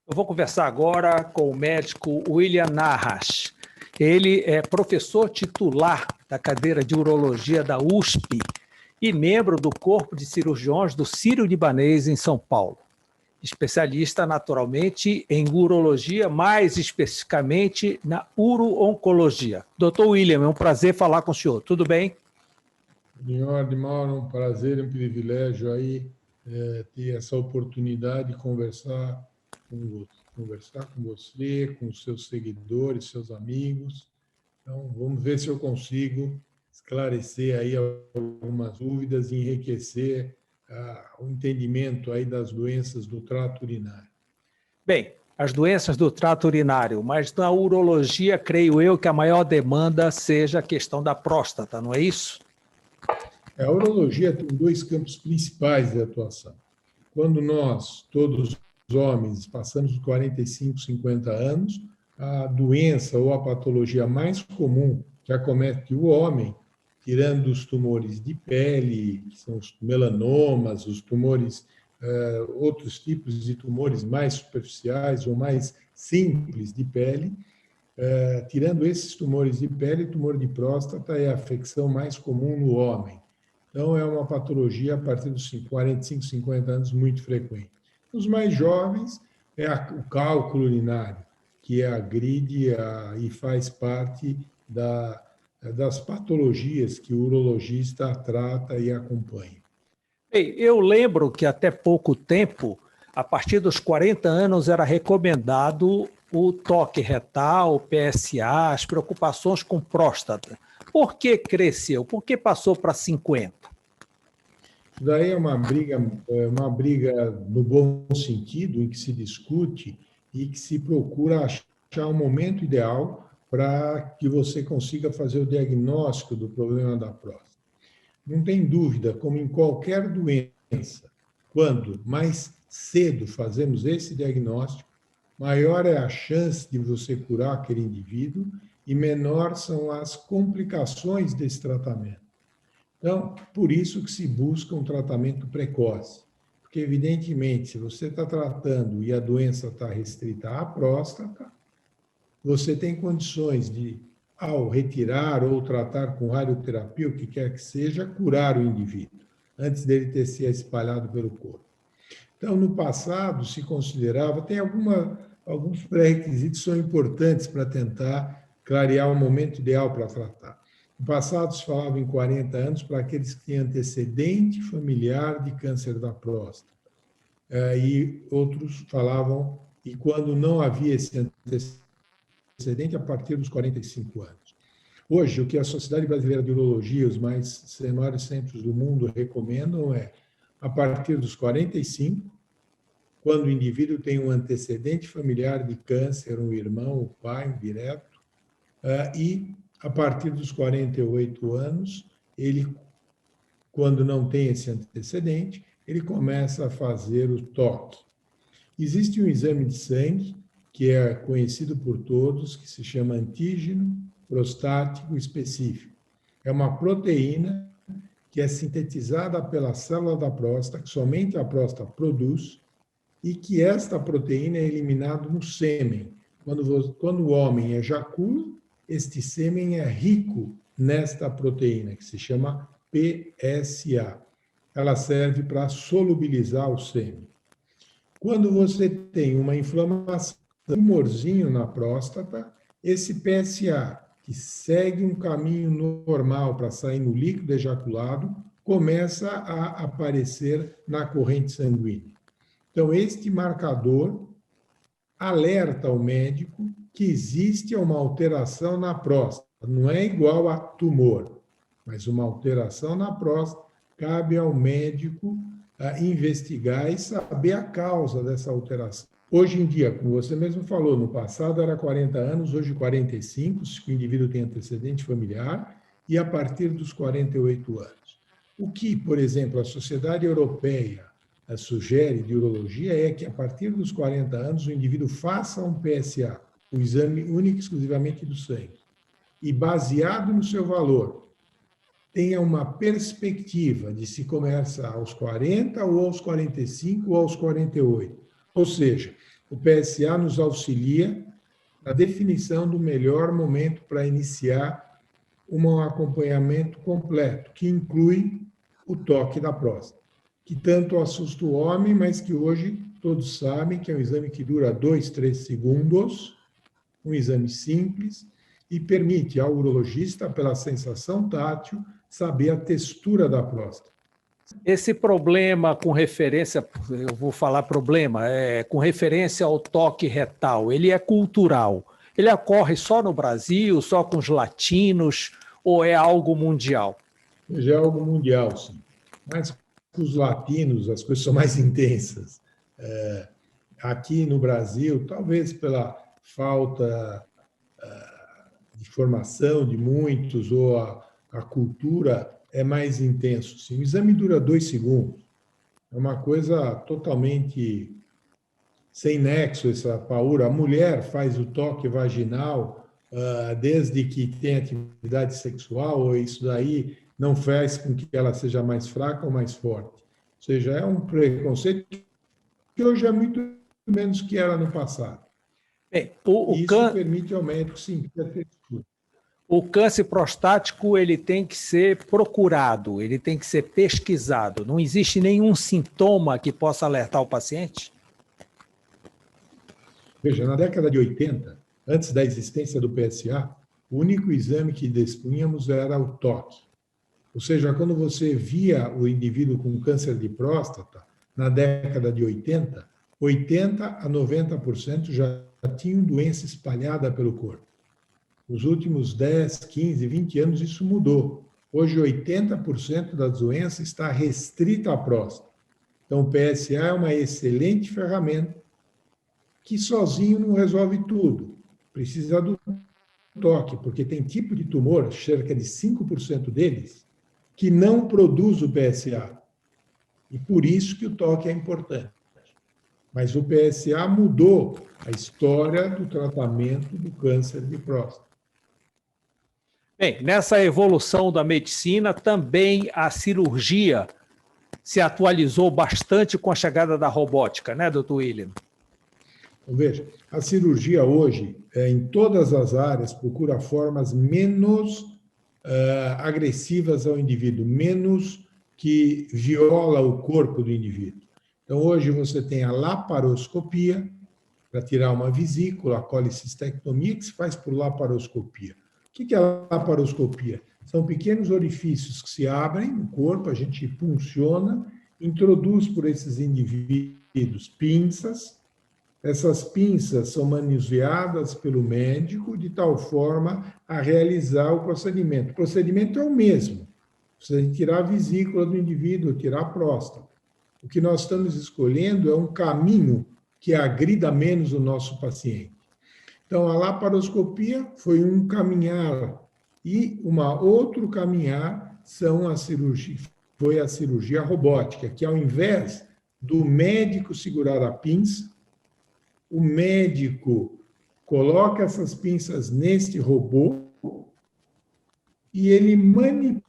Eu vou conversar agora com o médico William Narras. Ele é professor titular da cadeira de urologia da USP e membro do Corpo de Cirurgiões do Sírio-Libanês em São Paulo. Especialista, naturalmente, em urologia, mais especificamente na uro-oncologia. Doutor William, é um prazer falar com o senhor. Tudo bem? Em ordem, Mauro, um prazer, um privilégio aí ter essa oportunidade de conversar com você, com os seus seguidores, seus amigos. Então, vamos ver se eu consigo esclarecer aí algumas dúvidas e enriquecer o entendimento aí das doenças do trato urinário. Bem, as doenças do trato urinário, mas na urologia, creio eu que a maior demanda seja a questão da próstata, não é isso? A urologia tem dois campos principais de atuação. Quando nós, todos os homens, passamos dos 45, 50 anos, a doença ou a patologia mais comum que acomete o homem, tirando os tumores de pele, que são os melanomas, os tumores, outros tipos de tumores mais superficiais ou mais simples de pele, tirando esses tumores de pele, o tumor de próstata é a afecção mais comum no homem. Então, é uma patologia a partir dos 45, 50 anos muito frequente. Os mais jovens é o cálculo urinário, que agride e faz parte das patologias que o urologista trata e acompanha. Bem, eu lembro que até pouco tempo, a partir dos 40 anos, era recomendado o toque retal, o PSA, as preocupações com próstata. Por que cresceu? Por que passou para 50? Isso daí é uma briga no bom sentido, em que se discute e que se procura achar um momento ideal para que você consiga fazer o diagnóstico do problema da próstata. Não tem dúvida, como em qualquer doença, quando mais cedo fazemos esse diagnóstico, maior é a chance de você curar aquele indivíduo e menor são as complicações desse tratamento. Então, por isso que se busca um tratamento precoce. Porque, evidentemente, se você está tratando e a doença está restrita à próstata, você tem condições de, ao retirar ou tratar com radioterapia, o que quer que seja, curar o indivíduo, antes dele ter se espalhado pelo corpo. Então, no passado, se considerava, tem alguns pré-requisitos que são importantes para tentar clarear o momento ideal para tratar. No passado, se falava em 40 anos para aqueles que têm antecedente familiar de câncer da próstata. E outros falavam, e quando não havia esse antecedente, a partir dos 45 anos. Hoje, o que a Sociedade Brasileira de Urologia, os maiores centros do mundo recomendam é, a partir dos 45, quando o indivíduo tem um antecedente familiar de câncer, um irmão, um pai, um direto, e a partir dos 48 anos, ele, quando não tem esse antecedente, ele começa a fazer o toque. Existe um exame de sangue, que é conhecido por todos, que se chama antígeno prostático específico. É uma proteína que é sintetizada pela célula da próstata, que somente a próstata produz, e que esta proteína é eliminada no sêmen. Quando o homem ejacula, este sêmen é rico nesta proteína, que se chama PSA. Ela serve para solubilizar o sêmen. Quando você tem uma inflamação, um tumorzinho na próstata, esse PSA, que segue um caminho normal para sair no líquido ejaculado, começa a aparecer na corrente sanguínea. Então, este marcador alerta o médico que existe uma alteração na próstata. Não é igual a tumor, mas uma alteração na próstata. Cabe ao médico investigar e saber a causa dessa alteração. Hoje em dia, como você mesmo falou, no passado era 40 anos, hoje 45, se o indivíduo tem antecedente familiar, e a partir dos 48 anos. O que, por exemplo, a Sociedade Europeia sugere de urologia é que, a partir dos 40 anos, o indivíduo faça um PSA, um exame único e exclusivamente do sangue, e, baseado no seu valor, tenha uma perspectiva de se começar aos 40 ou aos 45 ou aos 48. Ou seja, o PSA nos auxilia na definição do melhor momento para iniciar um acompanhamento completo, que inclui o toque da próstata, que tanto assusta o homem, mas que hoje todos sabem que é um exame que dura 2, 3 segundos, um exame simples, e permite ao urologista, pela sensação tátil, saber a textura da próstata. Esse problema com referência, eu vou falar problema, com referência ao toque retal, ele é cultural? Ele ocorre só no Brasil, só com os latinos, ou é algo mundial? Já é algo mundial, sim. Mas com os latinos, as coisas são mais intensas. Aqui no Brasil, talvez pela falta de formação de muitos, ou a cultura é mais intenso. Sim. O exame dura 2 segundos. É uma coisa totalmente sem nexo, essa paura. A mulher faz o toque vaginal desde que tem atividade sexual, ou isso daí não faz com que ela seja mais fraca ou mais forte. Ou seja, é um preconceito que hoje é muito menos que era no passado. Bem, isso permite ao médico sentir a textura. O câncer prostático ele tem que ser procurado, ele tem que ser pesquisado. Não existe nenhum sintoma que possa alertar o paciente? Veja, na década de 80, antes da existência do PSA, o único exame que dispunhamos era o toque. Ou seja, quando você via o indivíduo com câncer de próstata, na década de 80, 80% a 90% já tinham doença espalhada pelo corpo. Nos últimos 10, 15, 20 anos, isso mudou. Hoje, 80% das doenças está restrita à próstata. Então, o PSA é uma excelente ferramenta que sozinho não resolve tudo. Precisa do toque, porque tem tipo de tumor, cerca de 5% deles, que não produz o PSA. E por isso que o toque é importante. Mas o PSA mudou a história do tratamento do câncer de próstata. Bem, nessa evolução da medicina, também a cirurgia se atualizou bastante com a chegada da robótica, né, doutor William? Então, veja, a cirurgia hoje, em todas as áreas, procura formas menos agressivas ao indivíduo, menos que viola o corpo do indivíduo. Então, hoje você tem a laparoscopia, para tirar uma vesícula, a colicistectomia, que se faz por laparoscopia. O que é a laparoscopia? São pequenos orifícios que se abrem no corpo, a gente punciona, introduz por esses indivíduos pinças. Essas pinças são manuseadas pelo médico de tal forma a realizar o procedimento. O procedimento é o mesmo. Você tem que tirar a vesícula do indivíduo, tirar a próstata. O que nós estamos escolhendo é um caminho que agrida menos o nosso paciente. Então, a laparoscopia foi um caminhar, e outro caminhar foi a cirurgia robótica, que ao invés do médico segurar a pinça, o médico coloca essas pinças neste robô e ele manipula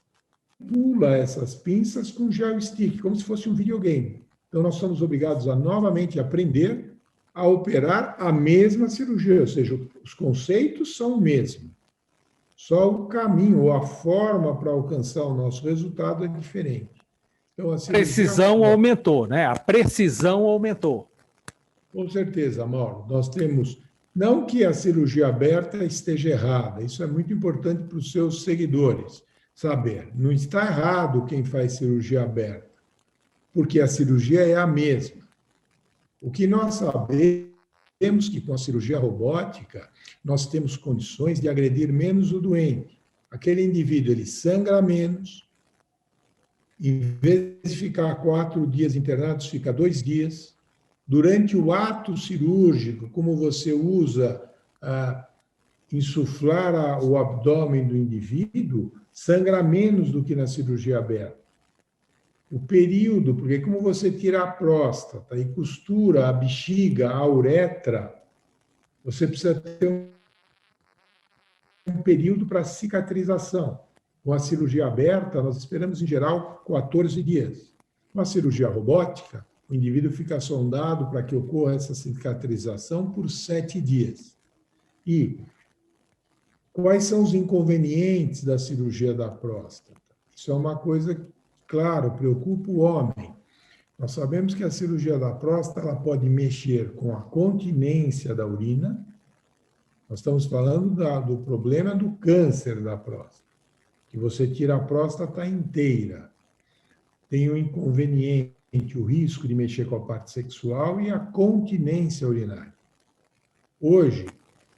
essas pinças com joystick, como se fosse um videogame. Então, nós somos obrigados a novamente aprender a operar a mesma cirurgia, ou seja, os conceitos são o mesmo. Só o caminho ou a forma para alcançar o nosso resultado é diferente. Então, a precisão aumentou, né? A precisão aumentou. Com certeza, Mauro. Nós temos, não que a cirurgia aberta esteja errada, isso é muito importante para os seus seguidores saber. Não está errado quem faz cirurgia aberta, porque a cirurgia é a mesma. O que nós sabemos que com a cirurgia robótica, nós temos condições de agredir menos o doente. Aquele indivíduo, ele sangra menos, em vez de ficar 4 dias internado, fica 2 dias. Durante o ato cirúrgico, como você usa insuflar o abdômen do indivíduo, sangra menos do que na cirurgia aberta. O período, porque como você tira a próstata e costura a bexiga, a uretra, você precisa ter um período para cicatrização. Com a cirurgia aberta, nós esperamos, em geral, 14 dias. Com a cirurgia robótica, O indivíduo fica sondado para que ocorra essa cicatrização por 7 dias. E quais são os inconvenientes da cirurgia da próstata? Isso é uma coisa que, claro, preocupa o homem. Nós sabemos que a cirurgia da próstata ela pode mexer com a continência da urina. Nós estamos falando do problema do câncer da próstata, que você tira a próstata inteira. Tem o inconveniente, o risco de mexer com a parte sexual e a continência urinária. Hoje,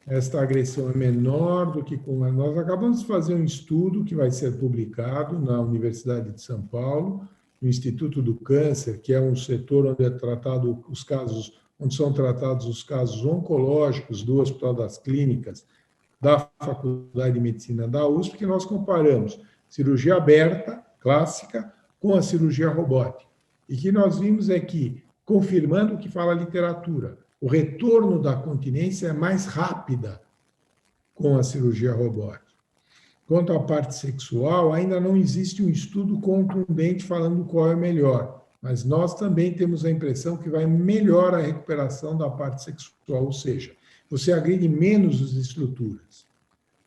esta agressão é menor do que com... Nós acabamos de fazer um estudo que vai ser publicado na Universidade de São Paulo, no Instituto do Câncer, que é um setor onde é tratado os casos, onde são tratados os casos oncológicos do Hospital das Clínicas da Faculdade de Medicina da USP, que nós comparamos cirurgia aberta, clássica, com a cirurgia robótica. E que nós vimos é que, confirmando o que fala a literatura, o retorno da continência é mais rápida com a cirurgia robótica. Quanto à parte sexual, ainda não existe um estudo contundente falando qual é melhor, mas nós também temos a impressão que vai melhor a recuperação da parte sexual, ou seja, você agride menos as estruturas.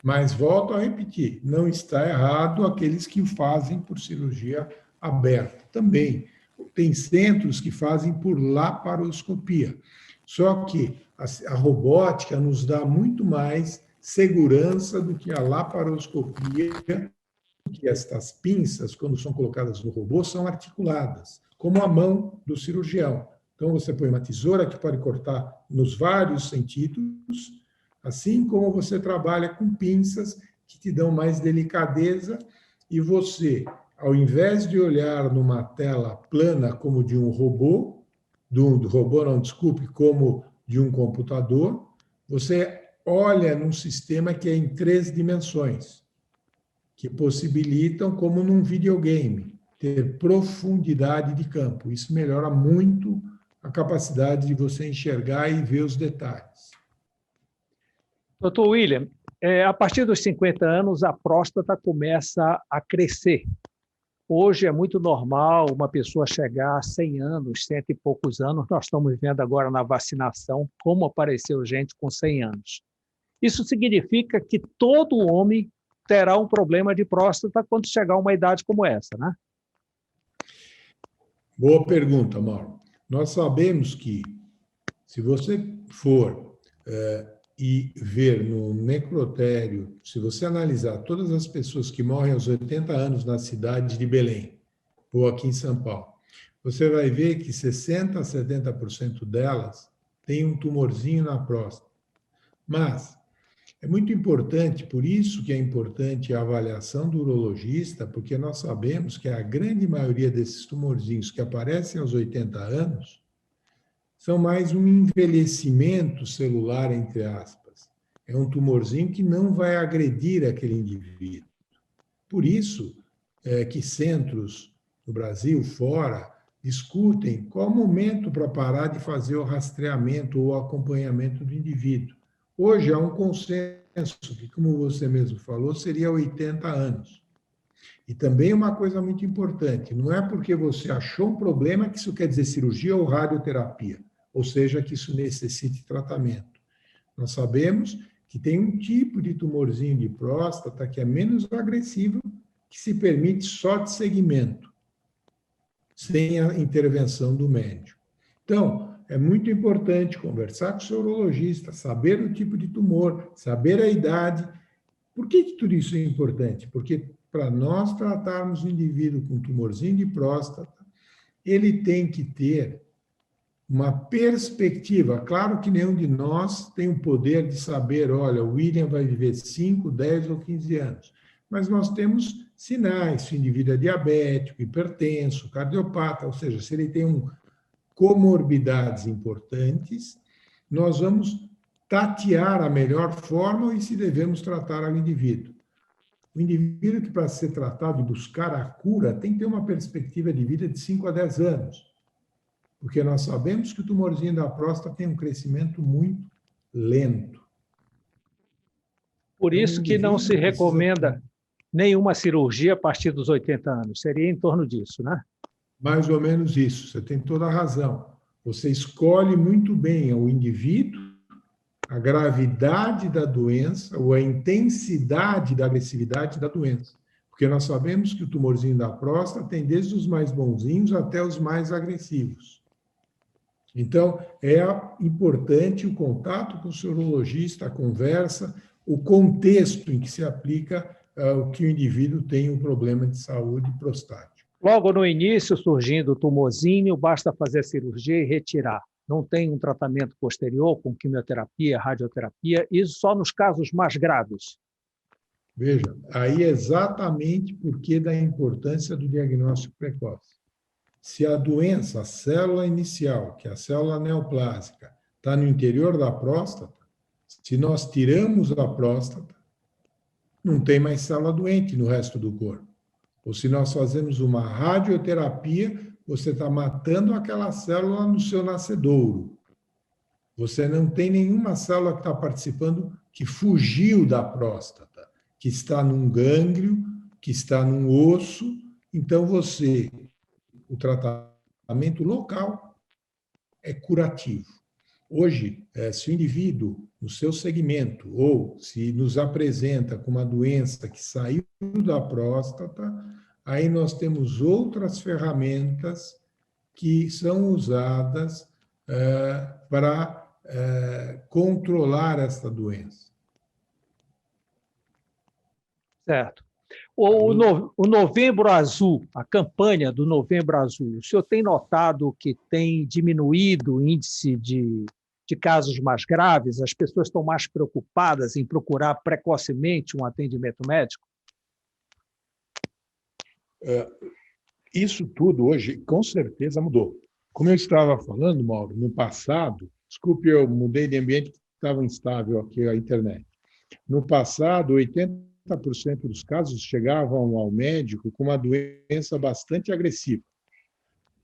Mas, volto a repetir, não está errado aqueles que fazem por cirurgia aberta. Também tem centros que fazem por laparoscopia. Só que a robótica nos dá muito mais segurança do que a laparoscopia, que estas pinças, quando são colocadas no robô, são articuladas, como a mão do cirurgião. Então, você põe uma tesoura que pode cortar nos vários sentidos, assim como você trabalha com pinças que te dão mais delicadeza e você, ao invés de olhar numa tela plana como de um robô, como de um computador, você olha num sistema que é em 3 dimensões, que possibilitam, como num videogame, ter profundidade de campo. Isso melhora muito a capacidade de você enxergar e ver os detalhes. Doutor William, a partir dos 50 anos, a próstata começa a crescer. Hoje é muito normal uma pessoa chegar a 100 anos, 100 e poucos anos. Nós estamos vendo agora na vacinação como apareceu gente com 100 anos. Isso significa que todo homem terá um problema de próstata quando chegar a uma idade como essa, né? Boa pergunta, Mauro. Nós sabemos que, se você for e ver no necrotério, se você analisar todas as pessoas que morrem aos 80 anos na cidade de Belém, ou aqui em São Paulo, você vai ver que 60% a 70% delas têm um tumorzinho na próstata. Mas é muito importante, por isso que é importante a avaliação do urologista, porque nós sabemos que a grande maioria desses tumorzinhos que aparecem aos 80 anos são mais um envelhecimento celular, entre aspas. É um tumorzinho que não vai agredir aquele indivíduo. Por isso que centros no Brasil, fora, discutem qual o momento para parar de fazer o rastreamento ou o acompanhamento do indivíduo. Hoje há um consenso que, como você mesmo falou, seria 80 anos. E também uma coisa muito importante, não é porque você achou um problema que isso quer dizer cirurgia ou radioterapia, ou seja, que isso necessite tratamento. Nós sabemos que tem um tipo de tumorzinho de próstata que é menos agressivo, que se permite só de segmento, sem a intervenção do médico. Então, é muito importante conversar com o seu urologista, saber o tipo de tumor, saber a idade. Por que tudo isso é importante? Porque para nós tratarmos o indivíduo com tumorzinho de próstata, ele tem que ter uma perspectiva. Claro que nenhum de nós tem o poder de saber, olha, o William vai viver 5, 10 ou 15 anos. Mas nós temos sinais, se o indivíduo é diabético, hipertenso, cardiopata, ou seja, se ele tem comorbidades importantes, nós vamos tatear a melhor forma e se devemos tratar ao indivíduo. O indivíduo que, para ser tratado e buscar a cura, tem que ter uma perspectiva de vida de 5 a 10 anos. Porque nós sabemos que o tumorzinho da próstata tem um crescimento muito lento. Por isso que não se recomenda nenhuma cirurgia a partir dos 80 anos. Seria em torno disso, né? Mais ou menos isso, você tem toda a razão. Você escolhe muito bem o indivíduo, a gravidade da doença ou a intensidade da agressividade da doença. Porque nós sabemos que o tumorzinho da próstata tem desde os mais bonzinhos até os mais agressivos. Então, é importante o contato com o seu urologista, a conversa, o contexto em que se aplica o que o indivíduo tem um problema de saúde prostático. Logo no início, surgindo o tumorzinho, basta fazer a cirurgia e retirar. Não tem um tratamento posterior com quimioterapia, radioterapia, isso só nos casos mais graves. Veja, aí é exatamente porque da importância do diagnóstico precoce. Se a doença, a célula inicial, que é a célula neoplásica, está no interior da próstata, se nós tiramos a próstata, não tem mais célula doente no resto do corpo. Ou se nós fazemos uma radioterapia, você está matando aquela célula no seu nascedouro. Você não tem nenhuma célula que está participando que fugiu da próstata, que está num gânglio, que está num osso. Então, o tratamento local é curativo. Hoje, se o indivíduo, no seu segmento, ou se nos apresenta com uma doença que saiu da próstata, aí nós temos outras ferramentas que são usadas para controlar essa doença. Certo. O Novembro Azul, a campanha do Novembro Azul, o senhor tem notado que tem diminuído o índice de casos mais graves? As pessoas estão mais preocupadas em procurar precocemente um atendimento médico? Isso tudo hoje, com certeza, mudou. Como eu estava falando, Mauro, no passado, desculpe, eu mudei de ambiente porque estava instável aqui a internet. No passado, 80% dos casos chegavam ao médico com uma doença bastante agressiva.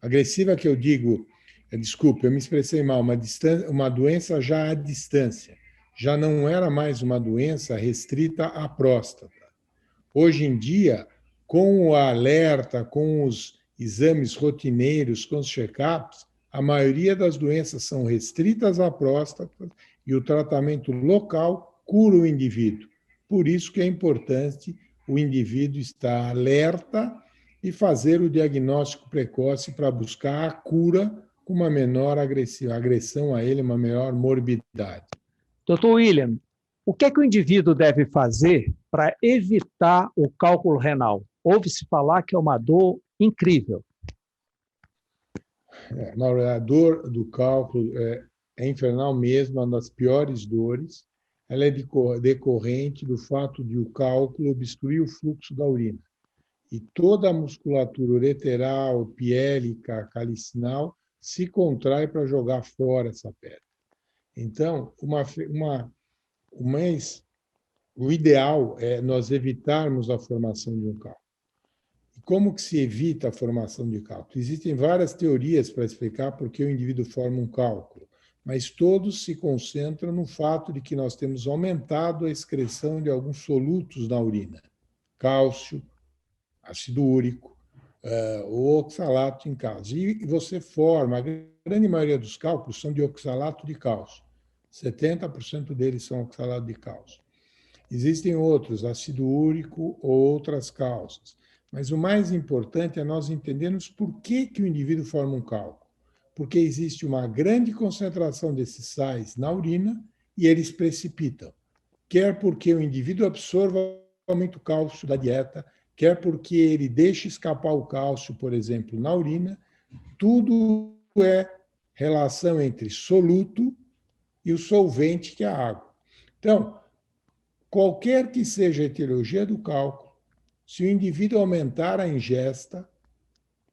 Agressiva que eu digo, desculpe, eu me expressei mal, uma doença já à distância. Já não era mais uma doença restrita à próstata. Hoje em dia, com o alerta, com os exames rotineiros, com os check-ups, a maioria das doenças são restritas à próstata e o tratamento local cura o indivíduo. Por isso que é importante o indivíduo estar alerta e fazer o diagnóstico precoce para buscar a cura com uma menor agressão a ele, uma menor morbidade. Doutor William, o que é que o indivíduo deve fazer para evitar o cálculo renal? Ouve-se falar que é uma dor incrível. A dor do cálculo é infernal mesmo, uma das piores dores. Ela é decorrente do fato de o cálculo obstruir o fluxo da urina. E toda a musculatura ureteral, piélica, calicinal se contrai para jogar fora essa pedra. Então, o ideal é nós evitarmos a formação de um cálculo. E como que se evita a formação de cálculo? Existem várias teorias para explicar por que o indivíduo forma um cálculo, mas todos se concentram no fato de que nós temos aumentado a excreção de alguns solutos na urina. Cálcio, ácido úrico, o oxalato em cálcio. E você forma, a grande maioria dos cálculos são de oxalato de cálcio. 70% deles são oxalato de cálcio. Existem outros, ácido úrico ou outras causas. Mas o mais importante é nós entendermos por que o indivíduo forma um cálculo. Porque existe uma grande concentração desses sais na urina e eles precipitam. Quer porque o indivíduo absorva muito cálcio da dieta, quer porque ele deixe escapar o cálcio, por exemplo, na urina. Tudo é relação entre soluto e o solvente, que é a água. Então, qualquer que seja a etiologia do cálculo, se o indivíduo aumentar a ingesta,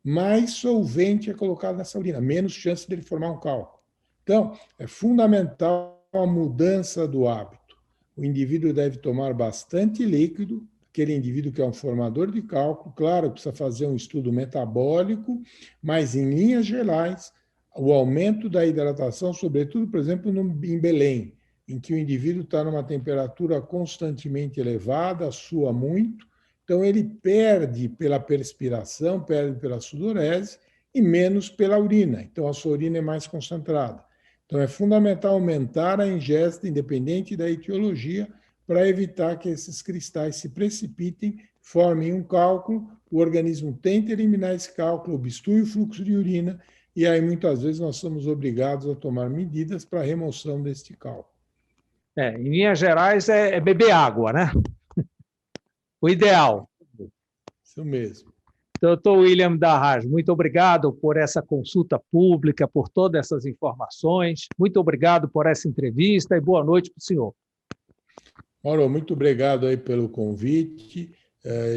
mais solvente é colocado nessa urina, menos chance dele formar um cálculo. Então, é fundamental a mudança do hábito. O indivíduo deve tomar bastante líquido, aquele indivíduo que é um formador de cálculo, claro, precisa fazer um estudo metabólico, mas, em linhas gerais, o aumento da hidratação, sobretudo, por exemplo, em Belém, em que o indivíduo está numa temperatura constantemente elevada, sua muito, então ele perde pela perspiração, perde pela sudorese e menos pela urina. Então, a sua urina é mais concentrada. Então, é fundamental aumentar a ingesta, independente da etiologia, para evitar que esses cristais se precipitem, formem um cálculo, o organismo tenta eliminar esse cálculo, obstrui o fluxo de urina, e aí, muitas vezes, nós somos obrigados a tomar medidas para a remoção deste cálculo. Em linhas gerais, é beber água, né? O ideal. Isso mesmo. Doutor William Darras, muito obrigado por essa consulta pública, por todas essas informações. Muito obrigado por essa entrevista e boa noite para o senhor. Mauro, muito obrigado aí pelo convite,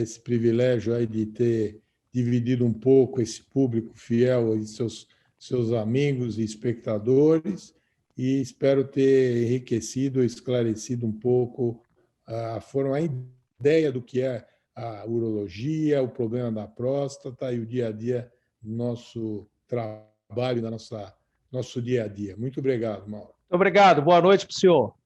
esse privilégio aí de ter dividido um pouco esse público fiel e seus amigos e espectadores, e espero ter enriquecido, esclarecido um pouco a ideia do que é a urologia, o problema da próstata e o dia a dia do nosso trabalho, nosso dia a dia. Muito obrigado, Mauro. Obrigado, boa noite para o senhor.